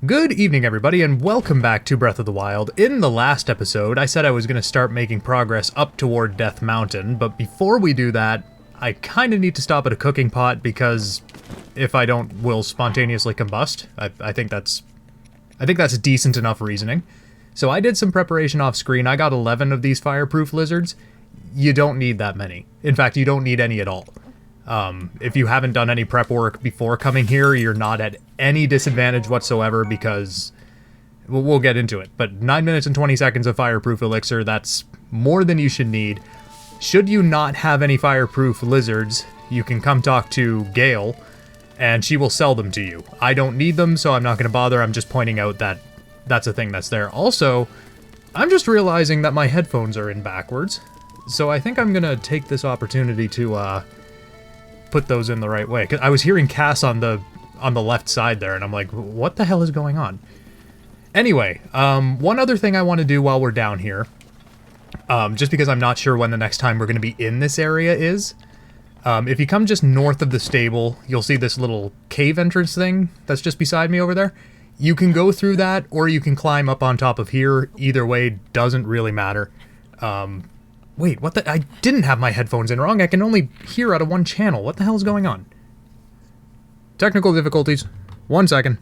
Good evening, everybody, and welcome back to Breath of the Wild. In the last episode, I said I was going to start making progress up toward Death Mountain, but before we do that, I kind of need to stop at a cooking pot because if I don't, we'll spontaneously combust. I think that's decent enough reasoning. So I did some preparation off screen. I got 11 of these fireproof lizards. You don't need that many. In fact, you don't need any at all. If you haven't done any prep work before coming here, you're not at any disadvantage whatsoever because we'll get into it. But 9 minutes and 20 seconds of fireproof elixir, that's more than you should need. Should you not have any fireproof lizards, you can come talk to Gale and she will sell them to you. I don't need them, so I'm not going to bother. I'm just pointing out that that's a thing that's there. Also, I'm just realizing that my headphones are in backwards, so I think I'm going to take this opportunity to put those in the right way. 'Cause I was hearing Cass on the left side there, and I'm like, what the hell is going on? Anyway, one other thing I want to do while we're down here, just because I'm not sure when the next time we're going to be in this area is, if you come just north of the stable, you'll see this little cave entrance thing that's just beside me over there. You can go through that, or you can climb up on top of here. Either way, doesn't really matter. Wait, what the? I didn't have my headphones in wrong. I can only hear out of one channel. What the hell is going on? Technical difficulties. 1 second.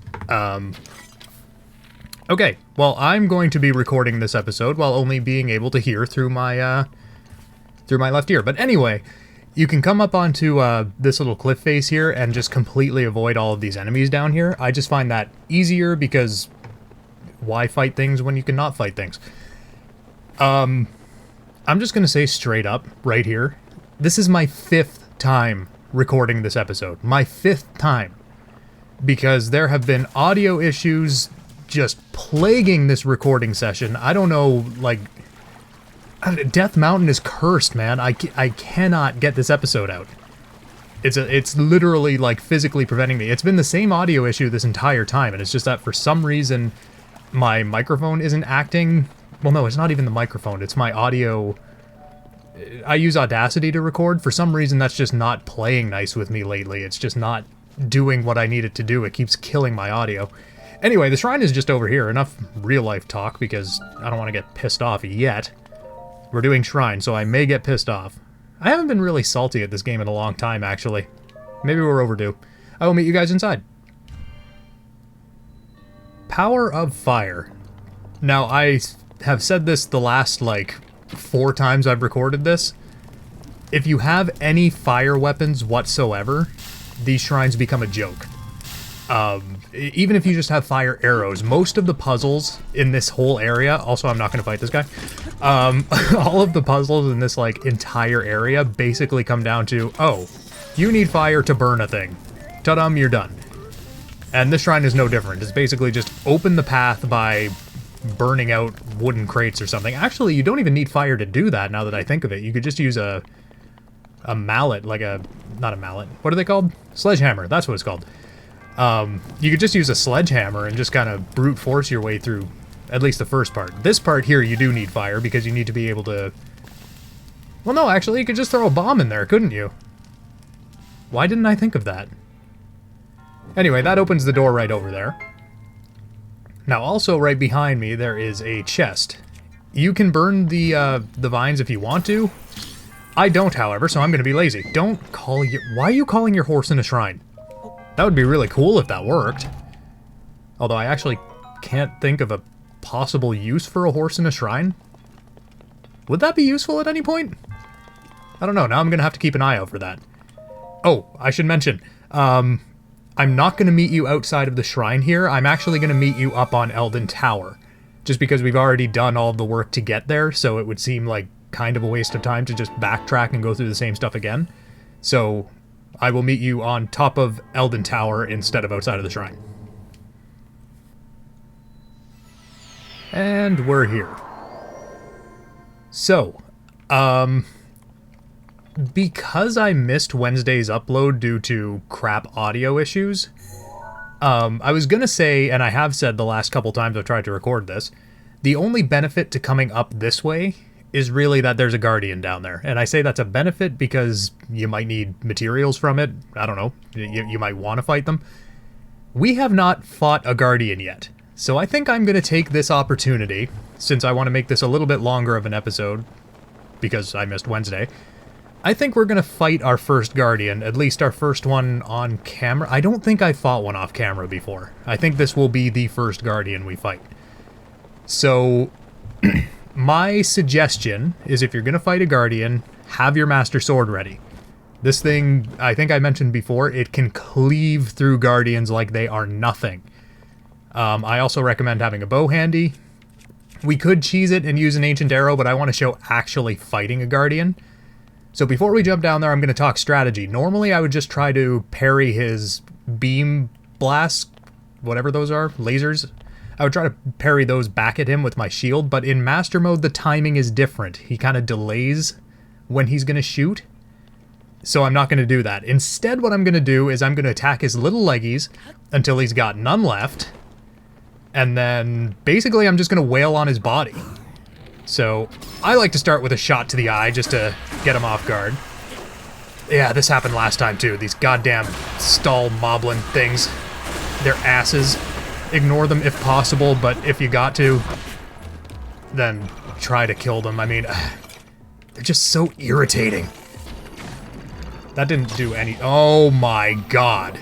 Okay, well, I'm going to be recording this episode while only being able to hear through my left ear. But anyway, you can come up onto this little cliff face here and just completely avoid all of these enemies down here. I just find that easier because why fight things when you can not fight things? I'm just going to say straight up, right here, this is my 5th time recording this episode. My 5th time. Because there have been audio issues just plaguing this recording session. I don't know, like, Death Mountain is cursed, man. I cannot get this episode out. It's literally, like, physically preventing me. It's been the same audio issue this entire time, and it's just that for some reason my microphone isn't acting. Well, no, it's not even the microphone. It's my audio. I use Audacity to record. For some reason, that's just not playing nice with me lately. It's just not doing what I need it to do. It keeps killing my audio. Anyway, the shrine is just over here. Enough real-life talk, because I don't want to get pissed off yet. We're doing shrine, so I may get pissed off. I haven't been really salty at this game in a long time, actually. Maybe we're overdue. I will meet you guys inside. Power of Fire. Now, I have said this the last, like, 4 times I've recorded this. If you have any fire weapons whatsoever, these shrines become a joke. Even if you just have fire arrows, most of the puzzles in this whole area, also I'm not going to fight this guy, all of the puzzles in this, like, entire area basically come down to, oh, you need fire to burn a thing. Ta-dum, you're done. And this shrine is no different. It's basically just open the path by burning out wooden crates or something. Actually, you don't even need fire to do that now that I think of it. You could just use a mallet, like a... not a mallet. What are they called? Sledgehammer. That's what it's called. You could just use a sledgehammer and just kind of brute force your way through at least the first part. This part here, you do need fire because you need to be able to... Well, no, actually, you could just throw a bomb in there, couldn't you? Why didn't I think of that? Anyway, that opens the door right over there. Now, also right behind me, there is a chest. You can burn the vines if you want to. I don't, however, so I'm going to be lazy. Don't call your... Why are you calling your horse in a shrine? That would be really cool if that worked. Although I actually can't think of a possible use for a horse in a shrine. Would that be useful at any point? I don't know. Now I'm going to have to keep an eye out for that. Oh, I should mention... I'm not going to meet you outside of the shrine here. I'm actually going to meet you up on Eldin Tower. Just because we've already done all of the work to get there, so it would seem like kind of a waste of time to just backtrack and go through the same stuff again. So I will meet you on top of Eldin Tower instead of outside of the shrine. And we're here. So, because I missed Wednesday's upload due to crap audio issues, I was gonna say, and I have said the last couple times I've tried to record this, the only benefit to coming up this way is really that there's a Guardian down there. And I say that's a benefit because you might need materials from it. I don't know. You might want to fight them. we have not fought a Guardian yet. So I think I'm going to take this opportunity, since I want to make this a little bit longer of an episode, because I missed Wednesday. I think we're going to fight our first Guardian, at least our first one on camera. I don't think I fought one off camera before. I think this will be the first Guardian we fight. So, my suggestion is if you're going to fight a Guardian, have your Master Sword ready. This thing, I think I mentioned before, it can cleave through Guardians like they are nothing. I also recommend having a bow handy. We could cheese it and use an Ancient Arrow, but I want to show actually fighting a Guardian. So before we jump down there, I'm going to talk strategy. Normally, I would just try to parry his beam blasts, whatever those are, lasers. I would try to parry those back at him with my shield, but in Master Mode, the timing is different. He kind of delays when he's going to shoot, so I'm not going to do that. Instead, what I'm going to do is I'm going to attack his little leggies until he's got none left, and then basically I'm just going to wail on his body. So, I like to start with a shot to the eye just to get him off guard. Yeah, this happened last time too. These goddamn stall moblin things. They're asses. Ignore them if possible, but if you got to, then try to kill them. I mean, they're just so irritating. That didn't do any... Oh my god.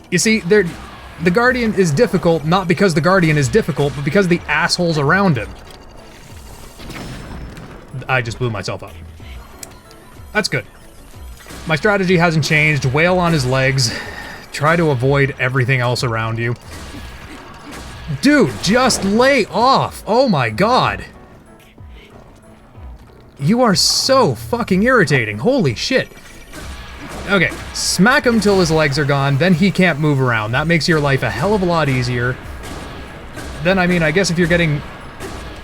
You see, the Guardian is difficult, not because the Guardian is difficult, but because of the assholes around him. I just blew myself up. That's good. My strategy hasn't changed. Wail on his legs. Try to avoid everything else around you. Dude, just lay off! Oh my god! You are so fucking irritating. Holy shit. Okay, smack him till his legs are gone, then he can't move around. That makes your life a hell of a lot easier. Then, I mean, I guess if you're getting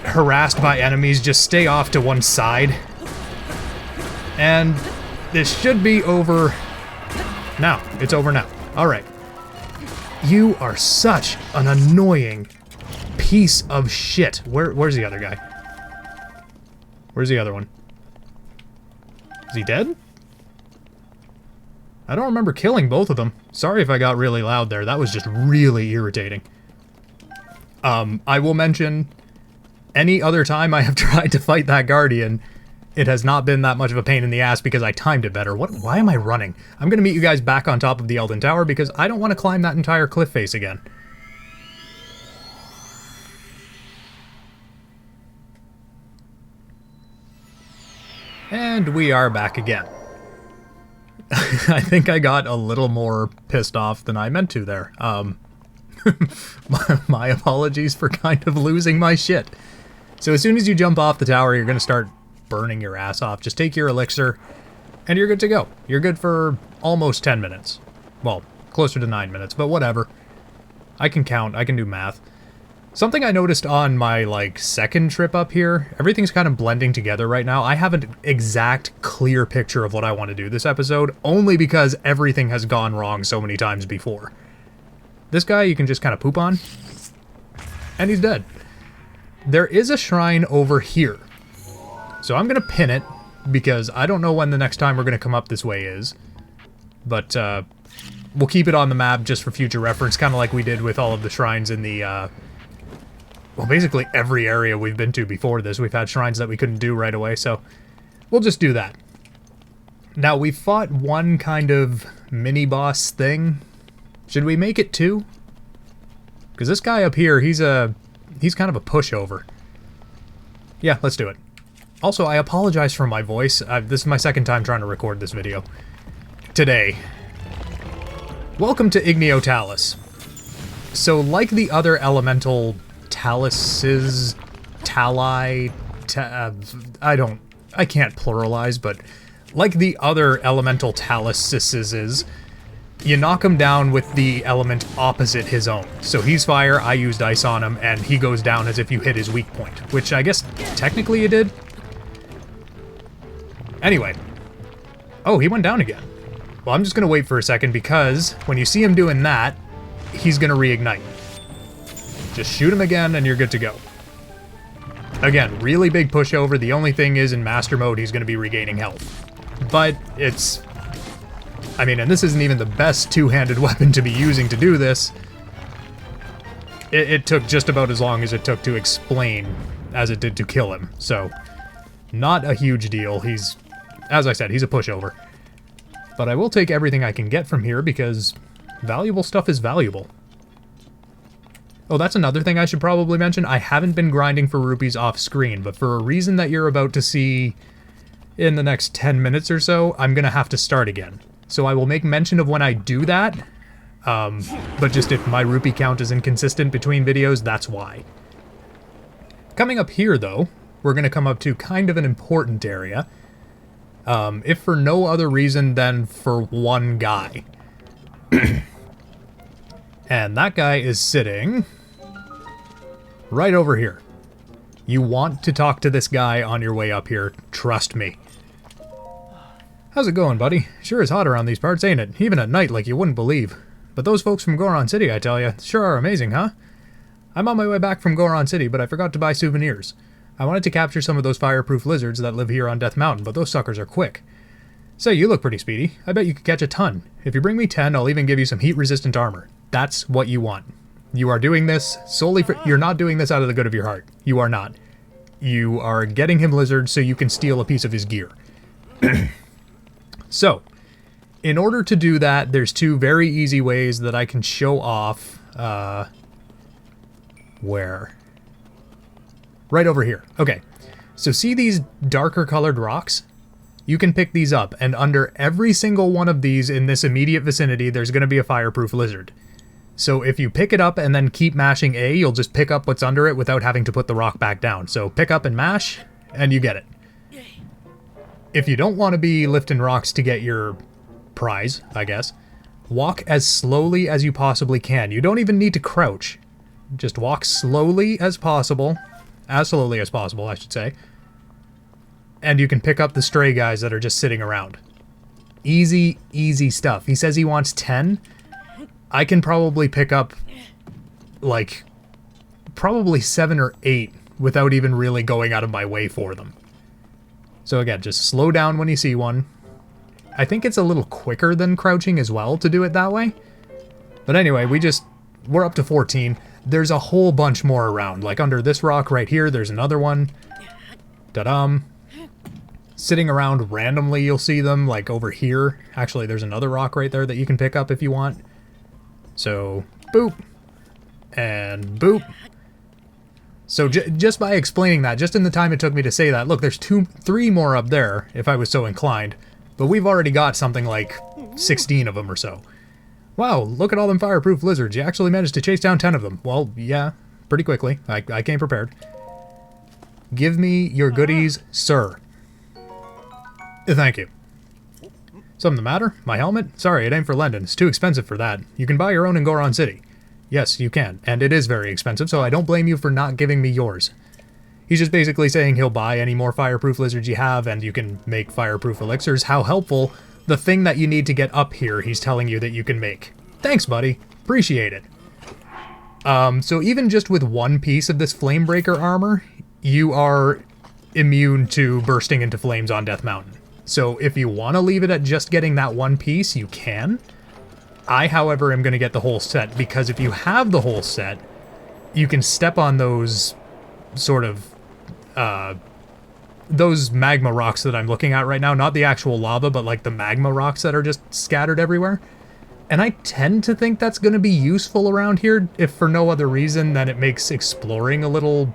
harassed by enemies, just stay off to one side. And this should be over now. It's over now. Alright. You are such an annoying piece of shit. Where's the other guy? Where's the other one? Is he dead? I don't remember killing both of them. Sorry if I got really loud there. That was just really irritating. I will mention, any other time I have tried to fight that Guardian, it has not been that much of a pain in the ass because I timed it better. Why am I running? I'm going to meet you guys back on top of the Elden Tower because I don't want to climb that entire cliff face again. And we are back again. I think I got a little more pissed off than I meant to there. My apologies for kind of losing my shit. So as soon as you jump off the tower, you're going to start burning your ass off. Just take your elixir, and you're good to go. You're good for almost 10 minutes. Well, closer to 9 minutes, but whatever. I can count. I can do math. Something I noticed on my, second trip up here, everything's kind of blending together right now. I have an exact, clear picture of what I want to do this episode, only because everything has gone wrong so many times before. This guy you can just kind of poop on, and he's dead. There is a shrine over here. So I'm going to pin it, because I don't know when the next time we're going to come up this way is. But, we'll keep it on the map just for future reference, kind of like we did with all of the shrines in the, well, basically every area we've been to before this, we've had shrines that we couldn't do right away, so we'll just do that. Now, we fought one kind of mini-boss thing. Should we make it two? Because this guy up here, he's kind of a pushover. Yeah, let's do it. Also, I apologize for my voice. This is my second time trying to record this video. Today. Welcome to Igneo Talus. So, like the other elemental Taluses, I can't pluralize, but like the other elemental Taluses, you knock him down with the element opposite his own. So he's fire, I used ice on him, and he goes down as if you hit his weak point, which I guess technically you did. Anyway. Oh, he went down again. Well, I'm just going to wait for a second because when you see him doing that, he's going to reignite. Just shoot him again and you're good to go. Again, really big pushover. The only thing is in Master Mode, he's going to be regaining health. But it's I mean, and this isn't even the best two-handed weapon to be using to do this. It took just about as long as it took to explain as it did to kill him, so not a huge deal. He's, as I said, he's a pushover. But I will take everything I can get from here because valuable stuff is valuable. Oh, that's another thing I should probably mention. I haven't been grinding for rupees off screen, but for a reason that you're about to see in the next 10 minutes or so, I'm going to have to start again. So I will make mention of when I do that, but just if my rupee count is inconsistent between videos, that's why. Coming up here, though, we're going to come up to kind of an important area, if for no other reason than for one guy. And that guy is sitting right over here. You want to talk to this guy on your way up here, trust me. How's it going, buddy? Sure is hot around these parts, ain't it? Even at night, like you wouldn't believe. But those folks from Goron City, I tell ya, sure are amazing, huh? I'm on my way back from Goron City, but I forgot to buy souvenirs. I wanted to capture some of those fireproof lizards that live here on Death Mountain, but those suckers are quick. Say, you look pretty speedy. I bet you could catch a ton. If you bring me 10, I'll even give you some heat-resistant armor. That's what you want. You are doing this solely for... You're not doing this out of the good of your heart. You are not. You are getting him lizards so you can steal a piece of his gear. So, in order to do that, there's two very easy ways that I can show off... where? Right over here. Okay. So see these darker colored rocks? You can pick these up, and under every single one of these in this immediate vicinity, there's going to be a fireproof lizard. So if you pick it up and then keep mashing A, you'll just pick up what's under it without having to put the rock back down. So pick up and mash, and you get it. If you don't want to be lifting rocks to get your prize, I guess, walk as slowly as you possibly can. You don't even need to crouch. Just walk slowly as possible. As slowly as possible, I should say. And you can pick up the stray guys that are just sitting around. Easy, easy stuff. He says he wants 10. I can probably pick up, like, probably 7 or 8 without even really going out of my way for them. So again, just slow down when you see one. I think it's a little quicker than crouching as well to do it that way. But anyway, we're up to 14. There's a whole bunch more around. Like under this rock right here, there's another one. Ta-dam. Sitting around randomly, you'll see them, like over here. Actually, there's another rock right there that you can pick up if you want. So, boop. And boop. So just by explaining that, just in the time it took me to say that, look, there's 3 more up there, if I was so inclined. But we've already got something like 16 of them or so. Wow, look at all them fireproof lizards. You actually managed to chase down 10 of them. Well, yeah, pretty quickly. I came prepared. Give me your goodies, sir. Thank you. Something the matter? My helmet? Sorry, it ain't for lending. It's too expensive for that. You can buy your own in Goron City. Yes, you can. And it is very expensive, so I don't blame you for not giving me yours. He's just basically saying he'll buy any more fireproof lizards you have, and you can make fireproof elixirs. How helpful. The thing that you need to get up here, he's telling you that you can make. Thanks, buddy. Appreciate it. So even just with one piece of this Flamebreaker armor, you are immune to bursting into flames on Death Mountain. So if you want to leave it at just getting that one piece, you can. I, however, am going to get the whole set, because if you have the whole set, you can step on those sort of, those magma rocks that I'm looking at right now. Not the actual lava, but like the magma rocks that are just scattered everywhere. And I tend to think that's going to be useful around here, if for no other reason than it makes exploring a little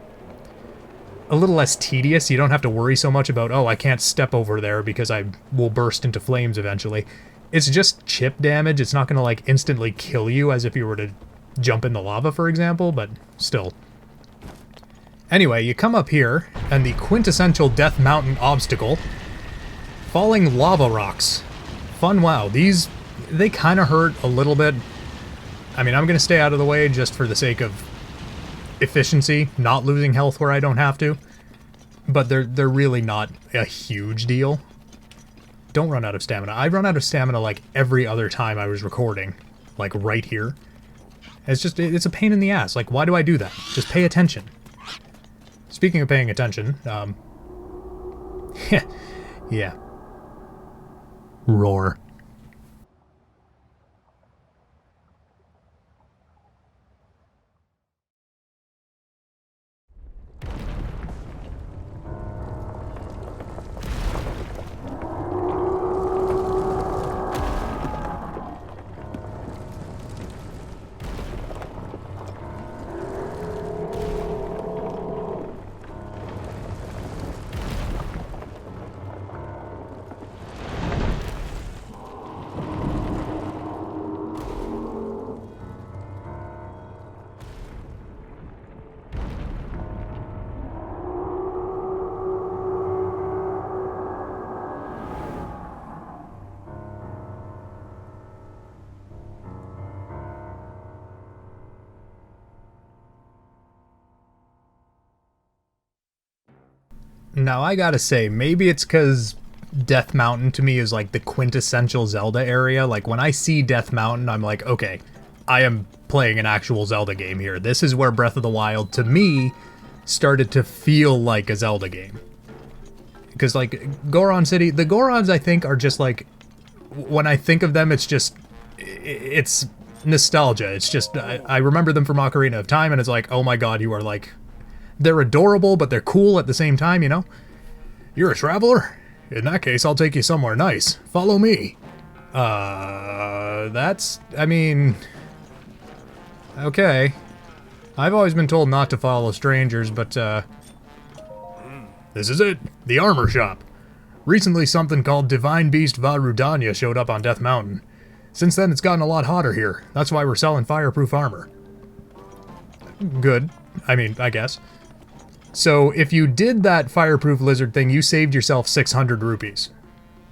less tedious. You don't have to worry so much about, oh, I can't step over there because I will burst into flames eventually. It's just chip damage. It's not going to, like, instantly kill you as if you were to jump in the lava, for example, but still. Anyway, you come up here, and the quintessential Death Mountain obstacle, falling lava rocks. Fun, wow. These, they kind of hurt a little bit. I mean, I'm going to stay out of the way just for the sake of efficiency, not losing health where I don't have to. But they're really not a huge deal. Don't run out of stamina. I run out of stamina like every other time I was recording. Like right here. It's just, it's a pain in the ass. Like, why do I do that? Just pay attention. Speaking of paying attention, yeah. Roar. Now, I gotta say, maybe it's because Death Mountain to me is like the quintessential Zelda area. Like, when I see Death Mountain, I'm like, okay, I am playing an actual Zelda game here. This is where Breath of the Wild, to me, started to feel like a Zelda game. Because, like, Goron City, the Gorons, I think, are just like, when I think of them, it's just, it's nostalgia. It's just, I remember them from Ocarina of Time, and it's like, oh my god, you are like, they're adorable, but they're cool at the same time, you know? You're a traveler? In that case, I'll take you somewhere nice. Follow me. That's, I mean, okay. I've always been told not to follow strangers, but, this is it. The armor shop. Recently, something called Divine Beast Varudanya showed up on Death Mountain. Since then, it's gotten a lot hotter here. That's why we're selling fireproof armor. Good. I mean, I guess. So, if you did that fireproof lizard thing, you saved yourself 600 rupees.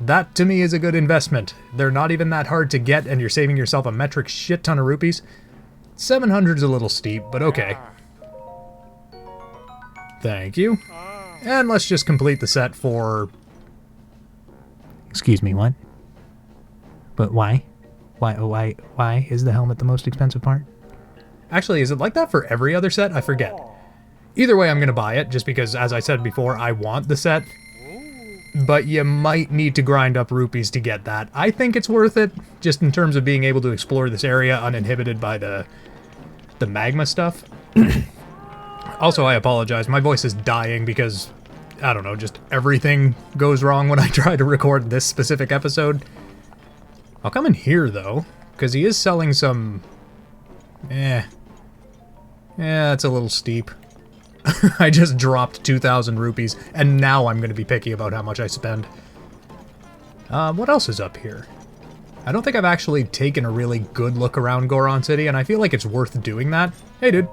That, to me, is a good investment. They're not even that hard to get, and you're saving yourself a metric shit ton of rupees. 700's a little steep, but okay. Thank you. And let's just complete the set for... Excuse me, what? But why? Why is the helmet the most expensive part? Actually, is it like that for every other set? I forget. Either way, I'm going to buy it, just because, as I said before, I want the set. But you might need to grind up rupees to get that. I think it's worth it, just in terms of being able to explore this area uninhibited by the magma stuff. Also, I apologize. My voice is dying because, I don't know, just everything goes wrong when I try to record this specific episode. I'll come in here, though, because he is selling some... Yeah, it's a little steep. I just dropped 2,000 rupees, and now I'm going to be picky about how much I spend. What else is up here? I don't think I've actually taken a really good look around Goron City, and I feel like it's worth doing that. Hey, dude.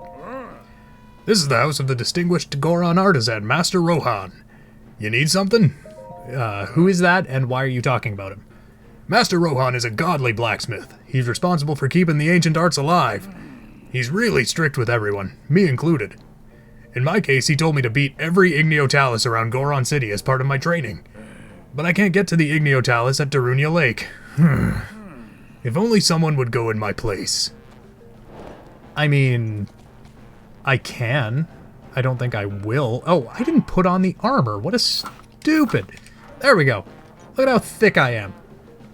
This is the house of the distinguished Goron artisan, Master Rohan. You need something? Who is that, and why are you talking about him? Master Rohan is a godly blacksmith. He's responsible for keeping the ancient arts alive. He's really strict with everyone, me included. In my case, he told me to beat every Igneo Talus around Goron City as part of my training. But I can't get to the Igneo Talus at Darunia Lake. If only someone would go in my place. I mean... I can. I don't think I will. Oh, I didn't put on the armor. What a stupid... There we go. Look at how thick I am.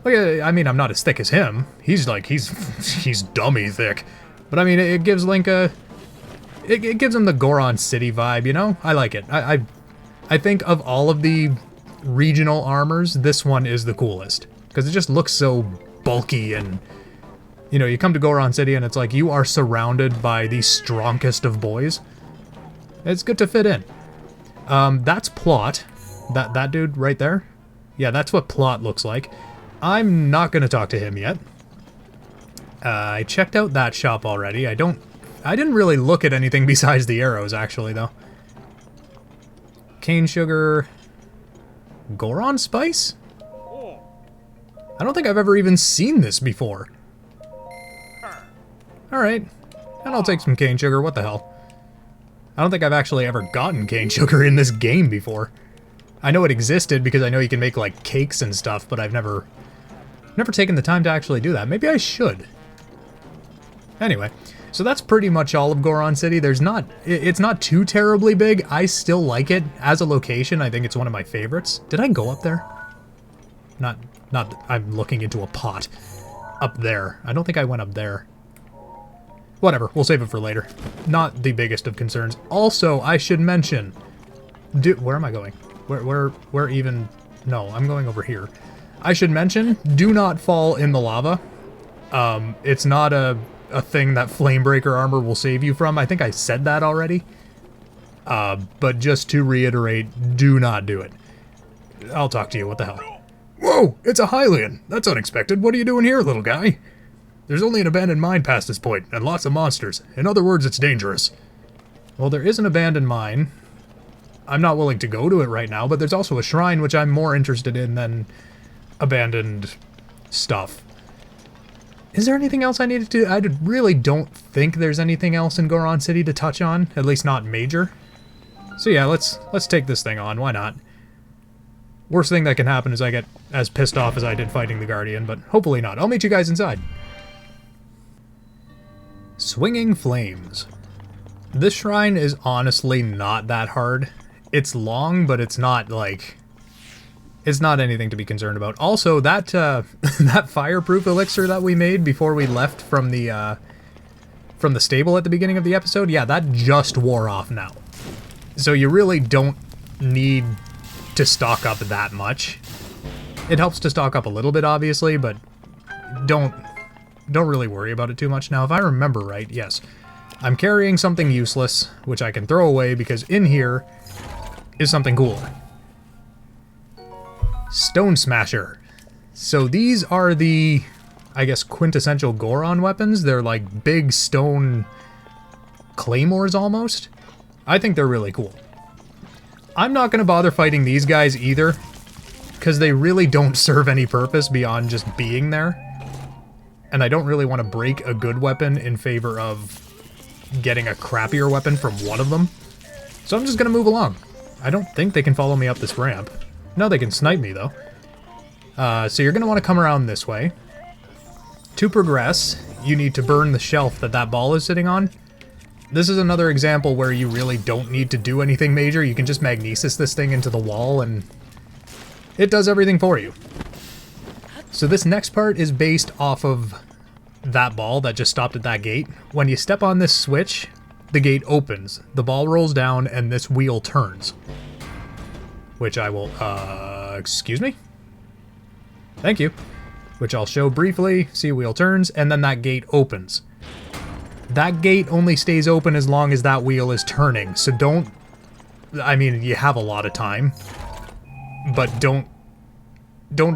Look at... I mean, I'm not as thick as him. He's like... He's dummy thick. But I mean, it gives Link a... It gives him the Goron City vibe, you know? I like it. I think of all of the regional armors, this one is the coolest. Because it just looks so bulky and... You know, you come to Goron City and it's like you are surrounded by the strongest of boys. It's good to fit in. That's Plot. That dude right there? Yeah, that's what Plot looks like. I'm not going to talk to him yet. I checked out that shop already. I didn't really look at anything besides the arrows, actually, though. Cane sugar... Goron spice? I don't think I've ever even seen this before. Alright. And I'll take some cane sugar, what the hell. I don't think I've actually ever gotten cane sugar in this game before. I know it existed because I know you can make, like, cakes and stuff, but I've never taken the time to actually do that. Maybe I should. Anyway, so that's pretty much all of Goron City. It's not too terribly big. I still like it. As a location, I think it's one of my favorites. Did I go up there? Not, I'm looking into a pot. Up there. I don't think I went up there. Whatever, we'll save it for later. Not the biggest of concerns. Also, I should mention... Where am I going? Where even... No, I'm going over here. I should mention, do not fall in the lava. It's not a thing that Flamebreaker armor will save you from. I think I said that already. But just to reiterate, do not do it. I'll talk to you, what the hell. Whoa, it's a Hylian. That's unexpected. What are you doing here, little guy? There's only an abandoned mine past this point, and lots of monsters. In other words, it's dangerous. Well, there is an abandoned mine. I'm not willing to go to it right now, but there's also a shrine which I'm more interested in than abandoned stuff. Is there anything else I needed to... I really don't think there's anything else in Goron City to touch on, at least not major. So yeah, let's take this thing on. Why not? Worst thing that can happen is I get as pissed off as I did fighting the Guardian, but hopefully not. I'll meet you guys inside. Swinging Flames. This shrine is honestly not that hard. It's long, but it's not, like... It's not anything to be concerned about. Also, that that Fireproof elixir that we made before we left from the stable at the beginning of the episode, yeah, that just wore off now. So you really don't need to stock up that much. It helps to stock up a little bit, obviously, but don't really worry about it too much. Now, if I remember right, yes, I'm carrying something useless, which I can throw away because in here is something cooler. Stone Smasher. So these are the, I guess, quintessential Goron weapons. They're like big stone claymores almost. I think they're really cool. I'm not going to bother fighting these guys either, because they really don't serve any purpose beyond just being there. And I don't really want to break a good weapon in favor of getting a crappier weapon from one of them. So I'm just going to move along. I don't think they can follow me up this ramp. No, they can snipe me, though. So you're going to want to come around this way. To progress, you need to burn the shelf that ball is sitting on. This is another example where you really don't need to do anything major. You can just magnesis this thing into the wall, and it does everything for you. So this next part is based off of that ball that just stopped at that gate. When you step on this switch, the gate opens, the ball rolls down, and this wheel turns. Which I will, excuse me? Thank you. Which I'll show briefly. See, wheel turns, and then that gate opens. That gate only stays open as long as that wheel is turning, so don't... I mean, you have a lot of time, but don't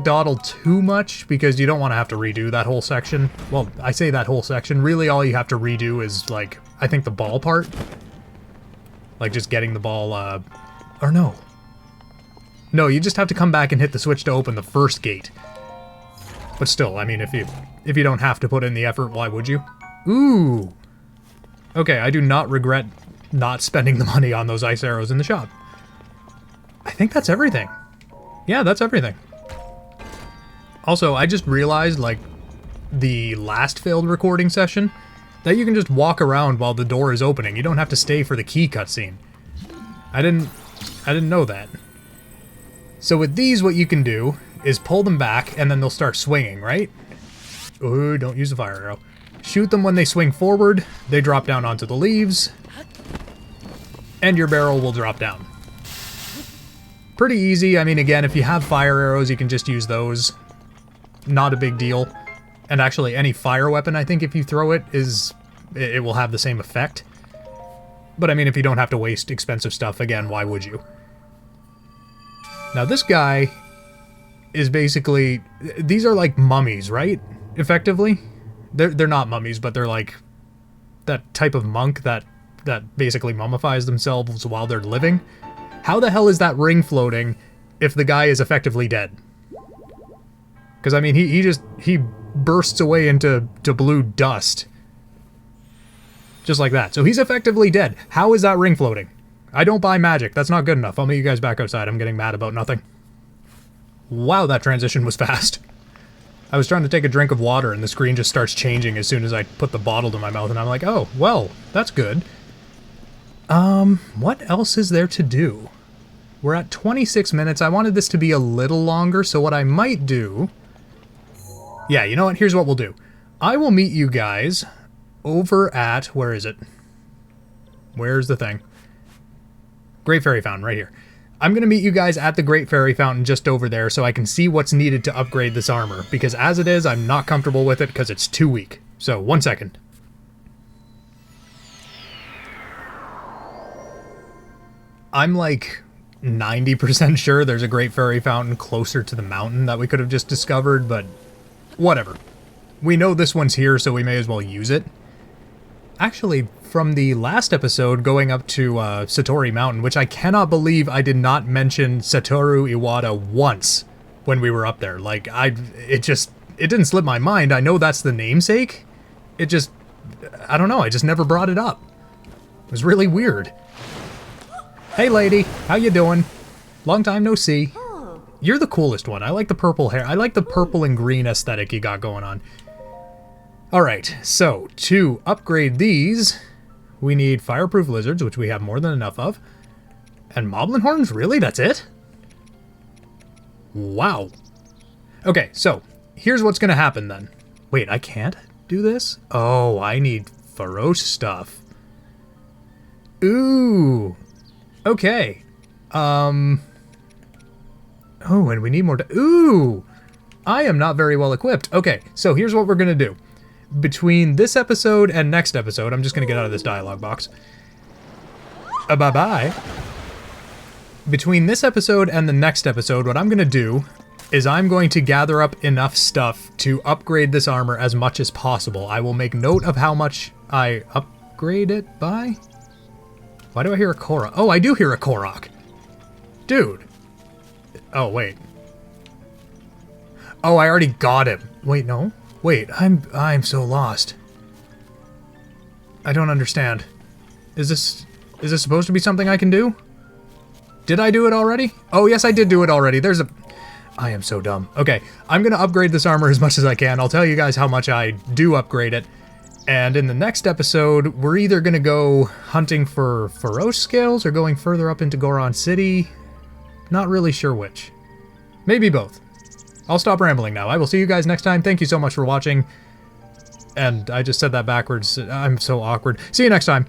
dawdle too much, because you don't want to have to redo that whole section. Well, I say that whole section. Really, all you have to redo is, like, I think the ball part. Like, just getting the ball, or no. No, you just have to come back and hit the switch to open the first gate. But still, I mean, if you don't have to put in the effort, why would you? Ooh! Okay, I do not regret not spending the money on those ice arrows in the shop. I think that's everything. Yeah, that's everything. Also, I just realized, like, the last failed recording session, that you can just walk around while the door is opening. You don't have to stay for the key cutscene. I didn't know that. So with these, what you can do is pull them back, and then they'll start swinging, right? Ooh, don't use the fire arrow. Shoot them when they swing forward, they drop down onto the leaves, and your barrel will drop down. Pretty easy. I mean, again, if you have fire arrows, you can just use those. Not a big deal. And actually, any fire weapon, I think if you throw it, it will have the same effect. But I mean, if you don't have to waste expensive stuff, again, why would you? Now this guy is basically... These are like mummies, right? Effectively? They're not mummies, but they're like that type of monk that basically mummifies themselves while they're living. How the hell is that ring floating if the guy is effectively dead? Because, I mean, he bursts away into blue dust. Just like that. So he's effectively dead. How is that ring floating? I don't buy magic. That's not good enough. I'll meet you guys back outside. I'm getting mad about nothing. Wow, that transition was fast. I was trying to take a drink of water, and the screen just starts changing as soon as I put the bottle to my mouth, and I'm like, oh, well, that's good. What else is there to do? We're at 26 minutes. I wanted this to be a little longer, so what I might do... Yeah, you know what? Here's what we'll do. I will meet you guys over at... Where is it? Where's the thing? Great Fairy Fountain, right here. I'm going to meet you guys at the Great Fairy Fountain just over there so I can see what's needed to upgrade this armor, because as it is, I'm not comfortable with it because it's too weak. So, 1 second. I'm like 90% sure there's a Great Fairy Fountain closer to the mountain that we could have just discovered, but whatever. We know this one's here, so we may as well use it. Actually, from the last episode going up to Satori Mountain, which I cannot believe I did not mention Satoru Iwata once when we were up there. Like, it didn't slip my mind. I know that's the namesake. It just, I don't know, I just never brought it up. It was really weird. Hey lady, how you doing? Long time no see. You're the coolest one. I like the purple hair. I like the purple and green aesthetic you got going on. Alright, so to upgrade these, we need fireproof lizards, which we have more than enough of. And moblin horns? Really? That's it? Wow. Okay, so here's what's going to happen then. Wait, I can't do this? Oh, I need feroce stuff. Ooh. Okay. Oh, and we need more ooh! I am not very well equipped. Okay, so here's what we're gonna do. Between this episode and next episode, I'm just gonna get out of this dialogue box. Bye-bye. Between this episode and the next episode, what I'm gonna do is I'm going to gather up enough stuff to upgrade this armor as much as possible. I will make note of how much I upgrade it by. Why do I hear a Korok? Oh, I do hear a Korok. Dude. Oh, wait. Oh, I already got him. Wait, no. Wait, I'm so lost. I don't understand. Is this supposed to be something I can do? Did I do it already? Oh, yes, I did do it already. I am so dumb. Okay, I'm gonna upgrade this armor as much as I can. I'll tell you guys how much I do upgrade it. And in the next episode, we're either gonna go hunting for feroce scales or going further up into Goron City. Not really sure which. Maybe both. I'll stop rambling now. I will see you guys next time. Thank you so much for watching. And I just said that backwards. I'm so awkward. See you next time.